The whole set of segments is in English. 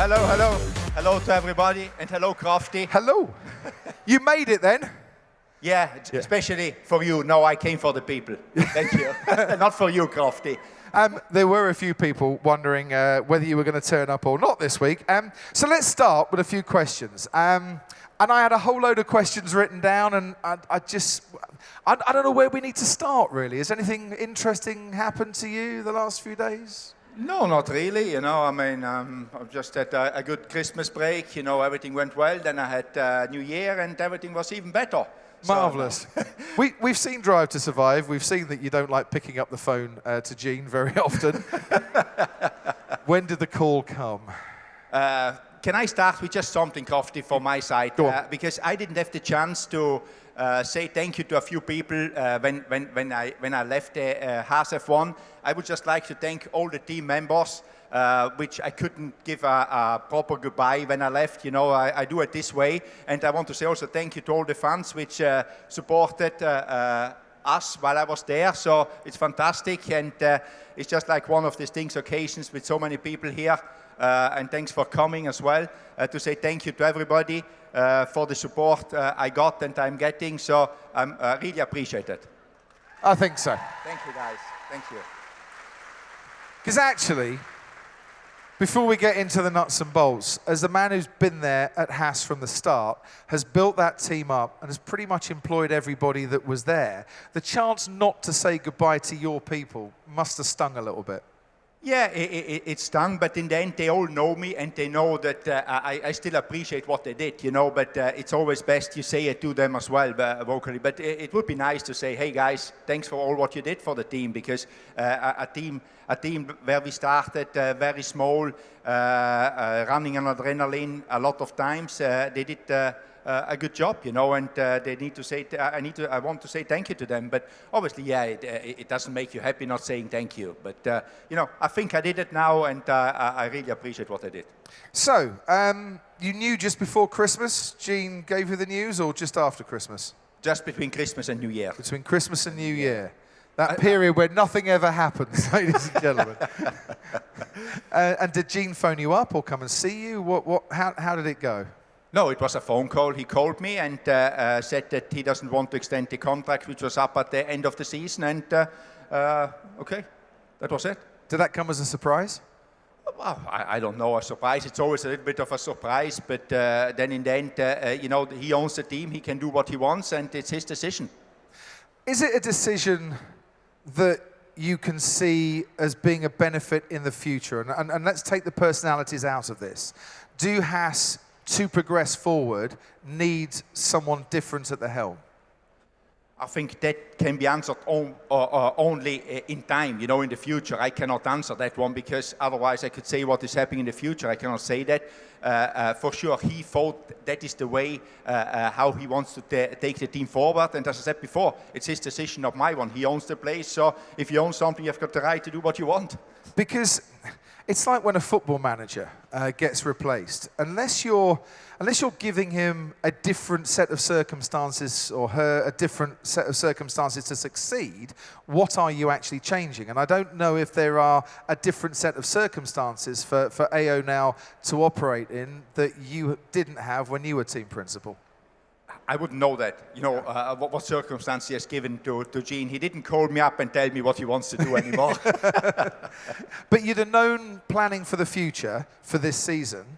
Hello, hello. Hello to everybody, and hello, Crafty. Hello. You made it then? Yeah, especially for you. No, I came for the people. Thank you. Not for you, Crafty. There were a few people wondering whether you were going to turn up or not this week. So let's start with a few questions. And I had a whole load of questions written down, and I don't know where we need to start, really. Has anything interesting happened to you the last few days? No, not really. You know, I mean, I've just had a good Christmas break. You know, everything went well. Then I had New Year, and everything was even better. Marvellous. We've seen Drive to Survive. We've seen that you don't like picking up the phone to Gene very often. When did the call come? Can I start with just something, Crafty, from my side? Go on. Because I didn't have the chance to say thank you to a few people when I left Haas F1. I would just like to thank all the team members, which I couldn't give a proper goodbye when I left. You know, I do it this way. And I want to say also thank you to all the fans which supported us while I was there. So it's fantastic. And it's just like one of distinct occasions with so many people here. And thanks for coming as well, to say thank you to everybody for the support I got and I'm getting. So I really appreciate it. I think so. Thank you, guys. Thank you. Because actually, before we get into the nuts and bolts, as the man who's been there at Haas from the start, has built that team up and has pretty much employed everybody that was there, the chance not to say goodbye to your people must have stung a little bit. Yeah, it stung, but in the end, they all know me, and they know that I still appreciate what they did, you know, but it's always best you say it to them as well, vocally. But it would be nice to say, hey, guys, thanks for all what you did for the team, because a team where we started very small, running on adrenaline a lot of times, they did a good job, you know, and they need to say, I want to say thank you to them. But obviously, yeah, it doesn't make you happy not saying thank you. But, you know, I think I did it now, and I really appreciate what I did. So, you knew just before Christmas, Gene gave you the news, or just after Christmas? Just between Christmas and New Year. Between Christmas and New Year. That period where nothing ever happens, ladies and gentlemen. And did Gene phone you up or come and see you? How did it go? No, it was a phone call. He called me and said that he doesn't want to extend the contract, which was up at the end of the season. And okay, that was it. Did that come as a surprise? Well, I don't know, a surprise. It's always a little bit of a surprise. But then in the end, you know, he owns the team. He can do what he wants, and it's his decision. Is it a decision that you can see as being a benefit in the future? And let's take the personalities out of this. Do Haas, to progress forward, need someone different at the helm? I think that can be answered only in time, you know, in the future. I cannot answer that one, because otherwise I could say what is happening in the future. I cannot say that. For sure, he thought that is the way how he wants to take the team forward. And as I said before, it's his decision, not my one. He owns the place, so if you own something, you've got the right to do what you want. Because it's like when a football manager gets replaced. Unless you're giving him a different set of circumstances, or her a different set of circumstances to succeed, what are you actually changing? And I don't know if there are a different set of circumstances for AO now to operate in that you didn't have when you were team principal. I wouldn't know that, you know, what circumstance he has given to Gene. He didn't call me up and tell me what he wants to do anymore. But you'd have known, planning for the future for this season,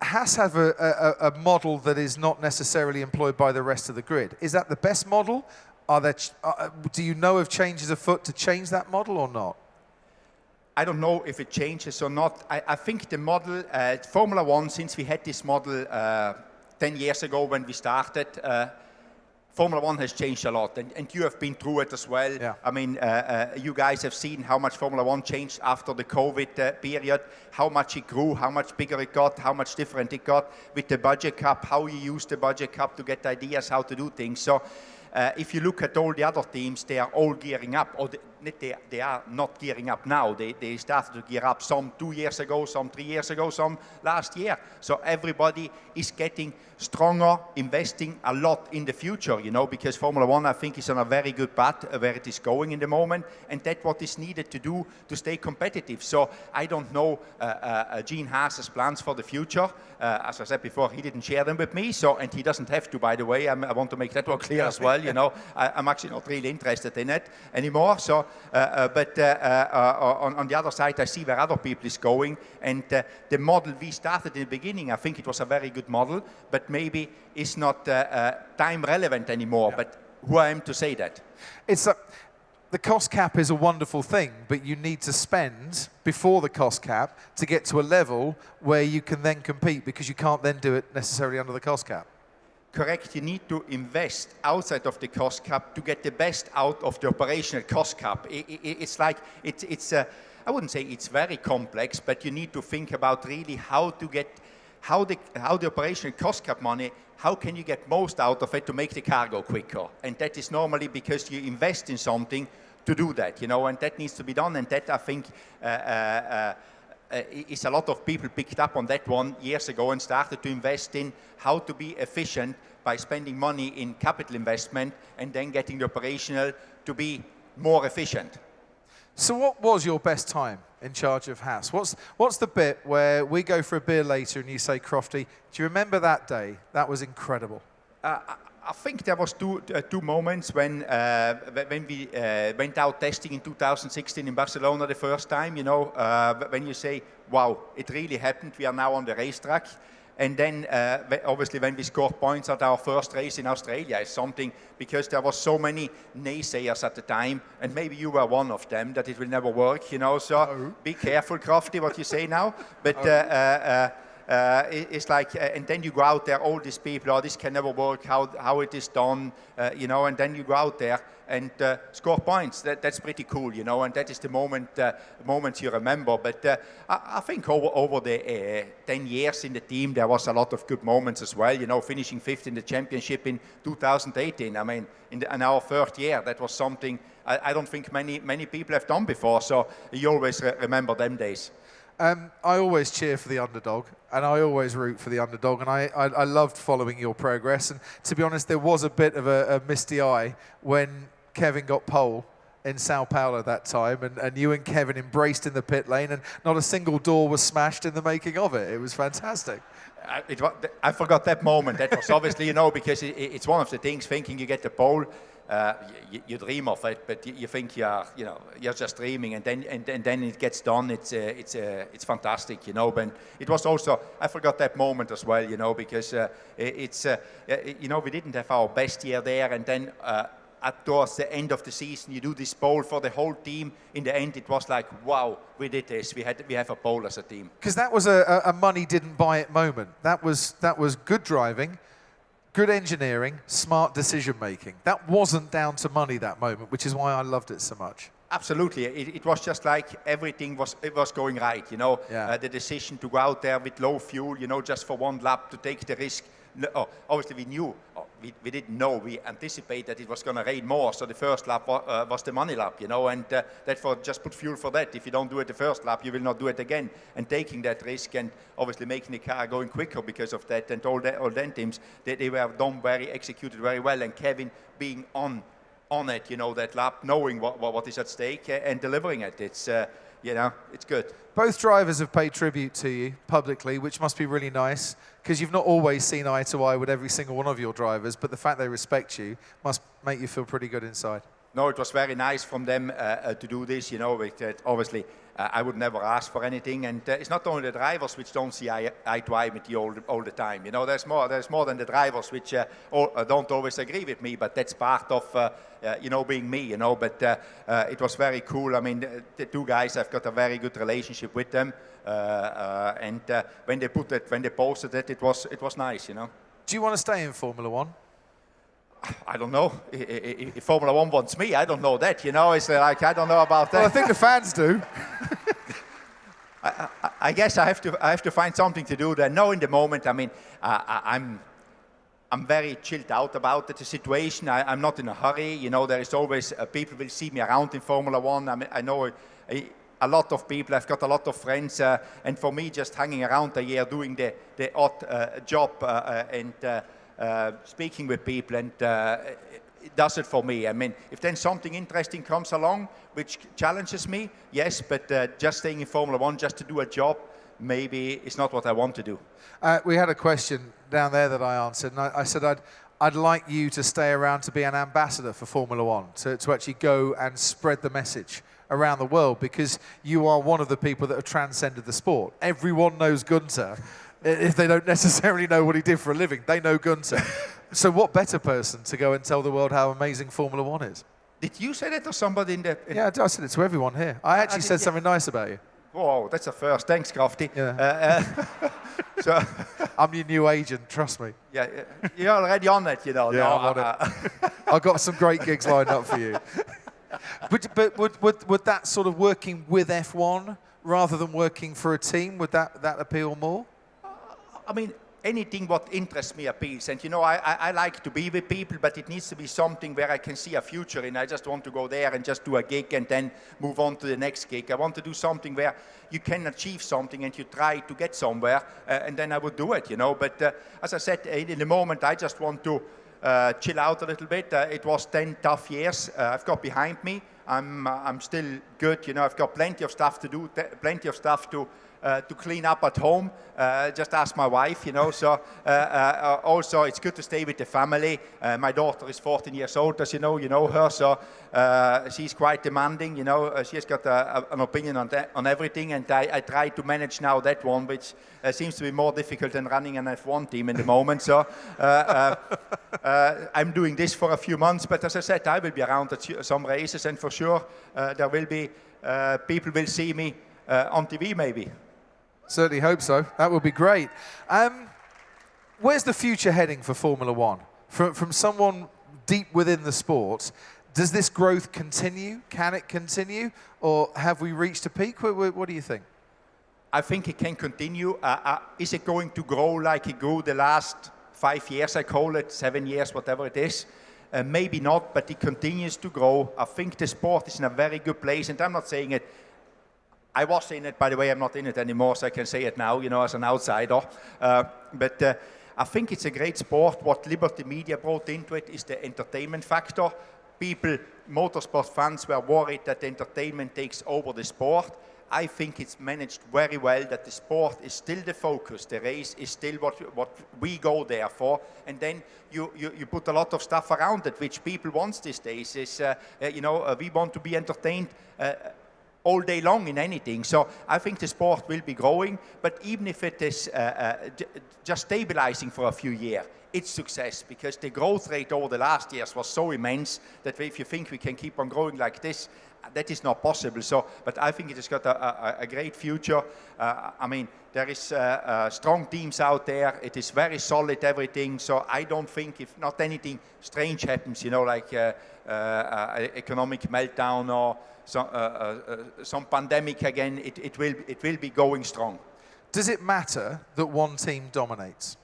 Haas have a model that is not necessarily employed by the rest of the grid. Is that the best model? Do you know of changes afoot to change that model or not? I don't know if it changes or not. I think the model, Formula One, since we had this model 10 years ago when we started, Formula One has changed a lot, and you have been through it as well. Yeah. I mean, you guys have seen how much Formula One changed after the COVID period, how much it grew, how much bigger it got, how much different it got with the budget cap, how you use the budget cap to get ideas how to do things. So if you look at all the other teams, they are all gearing up, or they are not gearing up now. They started to gear up some 2 years ago, some 3 years ago, some last year. So everybody is getting stronger, investing a lot in the future, because Formula One, I think, is on a very good path where it is going in the moment, and that's what is needed to do to stay competitive. So I don't know Gene Haas's plans for the future. As I said before, he didn't share them with me, and he doesn't have to, by the way. I want to make that one clear as well. I'm actually not really interested in it anymore. So, but on the other side, I see where other people is going, and the model we started in the beginning, I think it was a very good model, but maybe it's not time relevant anymore. Yeah. But who I am to say that? The cost cap is a wonderful thing, but you need to spend before the cost cap to get to a level where you can then compete, because you can't then do it necessarily under the cost cap. Correct. You need to invest outside of the cost cap to get the best out of the operational cost cap. It's like, I wouldn't say it's very complex, but you need to think about really how the operational cost cap money, how can you get most out of it to make the car go quicker? And that is normally because you invest in something to do that, and that needs to be done. And that, I think, is a lot of people picked up on that one years ago and started to invest in how to be efficient by spending money in capital investment and then getting the operational to be more efficient. So what was your best time in charge of Haas? What's the bit where we go for a beer later and you say, Crofty, do you remember that day? That was incredible. I think there was two moments when we went out testing in 2016 in Barcelona the first time, when you say, wow, it really happened, we are now on the racetrack. And then, obviously, when we scored points at our first race in Australia, is something, because there was so many naysayers at the time, and maybe you were one of them, that it will never work, so be careful, Crofty, what you say now. But it's like, and then you go out there, all these people, this can never work, how it is done, and then you go out there and score points. That's pretty cool, and that is the moments you remember. But I think over the 10 years in the team, there was a lot of good moments as well, finishing fifth in the championship in 2018. I mean, in our third year, that was something I don't think many people have done before, so you always remember them days. I always cheer for the underdog, and I always root for the underdog, and I loved following your progress. And to be honest, there was a bit of a misty eye when Kevin got pole in Sao Paulo that time, and you and Kevin embraced in the pit lane, and not a single door was smashed in the making of it. It was fantastic. I forgot that moment. That was obviously, because it's one of the things, thinking you get the pole, you dream of it, but you think you're just dreaming, and then it gets done. It's fantastic, But it was also, I forgot that moment as well, because we didn't have our best year there, and then towards the end of the season, you do this pole for the whole team. In the end, it was like, wow, we did this. We have a pole as a team. Because that was a money didn't buy it moment. That was good driving, good engineering, smart decision making. That wasn't down to money, that moment, which is why I loved it so much. Absolutely. It was just like everything was going right, Yeah. The decision to go out there with low fuel, just for one lap, to take the risk. Obviously, we knew, we didn't know, we anticipated that it was going to rain more, so the first lap was the money lap, and therefore just put fuel for that. If you don't do it the first lap, you will not do it again. And taking that risk and obviously making the car going quicker because of that, and all them teams, they were executed very well, and Kevin being on it, that lap, knowing what is at stake and delivering it. It's good. Both drivers have paid tribute to you publicly, which must be really nice, because you've not always seen eye to eye with every single one of your drivers, but the fact they respect you must make you feel pretty good inside. No, it was very nice from them to do this, obviously I would never ask for anything, and it's not only the drivers which don't see eye to eye with you all the time, there's more than the drivers which don't always agree with me, but that's part of being me, but it was very cool. I mean, the two guys, I've got a very good relationship with them, and when they posted it, it was nice, Do you want to stay in Formula One? I don't know. If Formula One wants me, I don't know that. It's like, I don't know about that. Well, I think the fans do. I guess I have to find something to do there. No, in the moment, I mean, I'm very chilled out about the situation. I'm not in a hurry. You know, there is always people will see me around in Formula One. I mean, I know a lot of people. I've got a lot of friends, and for me, just hanging around a year doing the odd job and speaking with people, and it does it for me. I mean, if then something interesting comes along which challenges me, yes, but just staying in Formula One just to do a job, maybe it's not what I want to do. We had a question down there that I answered, and I said I'd like you to stay around to be an ambassador for Formula One, to actually go and spread the message around the world, because you are one of the people that have transcended the sport. Everyone knows Guenther. If they don't necessarily know what he did for a living, they know Guenther. So what better person to go and tell the world how amazing Formula One is? Did you say that or somebody in the... Yeah, I said it to everyone here. I actually said something nice about you. Whoa, that's a first. Thanks, Crafty. Yeah. So I'm your new agent, trust me. Yeah, you're already on it, you know. Yeah, no, I'm on it. I've got some great gigs lined up for you. But would that sort of working with F1 rather than working for a team, would that appeal more? I mean, anything what interests me appeals. And, you know, I like to be with people, but it needs to be something where I can see a future in. I just want to go there and just do a gig and then move on to the next gig. I want to do something where you can achieve something and you try to get somewhere, and then I would do it, you know. But as I said, in the moment, I just want to chill out a little bit. It was 10 tough years I've got behind me. I'm still good, you know. I've got plenty of stuff to do, plenty of stuff to clean up at home. Just ask my wife, you know. So also it's good to stay with the family. My daughter is 14 years old, as you know her. So she's quite demanding, you know. She's got an opinion on everything, and I try to manage now that one, which seems to be more difficult than running an F1 team in the moment. So I'm doing this for a few months, but as I said, I will be around at some races, and for sure there will be people will see me on TV maybe. Certainly hope so. That would be great. Where's the future heading for Formula One? From someone deep within the sport, does this growth continue? Can it continue? Or have we reached a peak? What do you think? I think it can continue. Is it going to grow like it grew the last 5 years, I call it, 7 years, whatever it is? Maybe not, but it continues to grow. I think the sport is in a very good place, and I'm not saying it. I was in it, by the way. I'm not in it anymore, so I can say it now, you know, as an outsider. But I think it's a great sport. What Liberty Media brought into it is the entertainment factor. People, motorsport fans, were worried that the entertainment takes over the sport. I think it's managed very well, that the sport is still the focus. The race is still what we go there for. And then you put a lot of stuff around it, which people want these days. Is, you know, we want to be entertained all day long in anything. So I think the sport will be growing, but even if it is just stabilizing for a few years, it's success, because the growth rate over the last years was so immense that if you think we can keep on growing like this, that is not possible. So, but I think it has got a great future. I mean, there is strong teams out there. It is very solid, everything. So I don't think, if not anything strange happens, you know, like economic meltdown or some pandemic again, it will be going strong. Does it matter that one team dominates?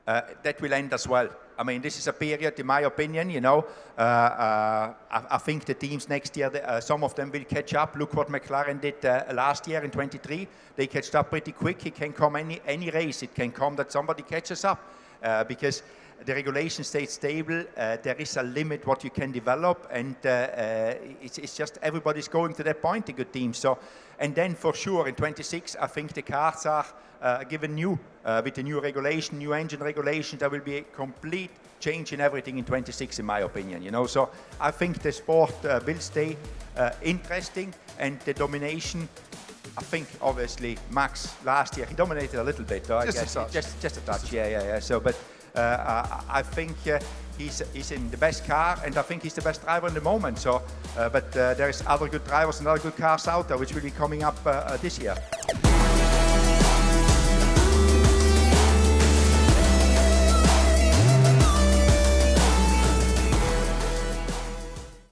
That will end as well. I mean, this is a period, in my opinion, you know. I think the teams next year, some of them will catch up. Look what McLaren did last year in 23. They catched up pretty quick. It can come any race. It can come that somebody catches up because the regulation stays stable. There is a limit what you can develop, and it's just everybody's going to that point, the good teams. So, and then for sure in 26, I think the cars are given new with the new regulation, new engine regulation. There will be a complete change in everything in 26, in my opinion. You know, so I think the sport will stay interesting, and the domination. I think obviously Max last year he dominated a little bit. Just a touch. Yeah. So, but. I think he's in the best car, and I think he's the best driver in the moment. So, but there's other good drivers and other good cars out there which will be coming up this year.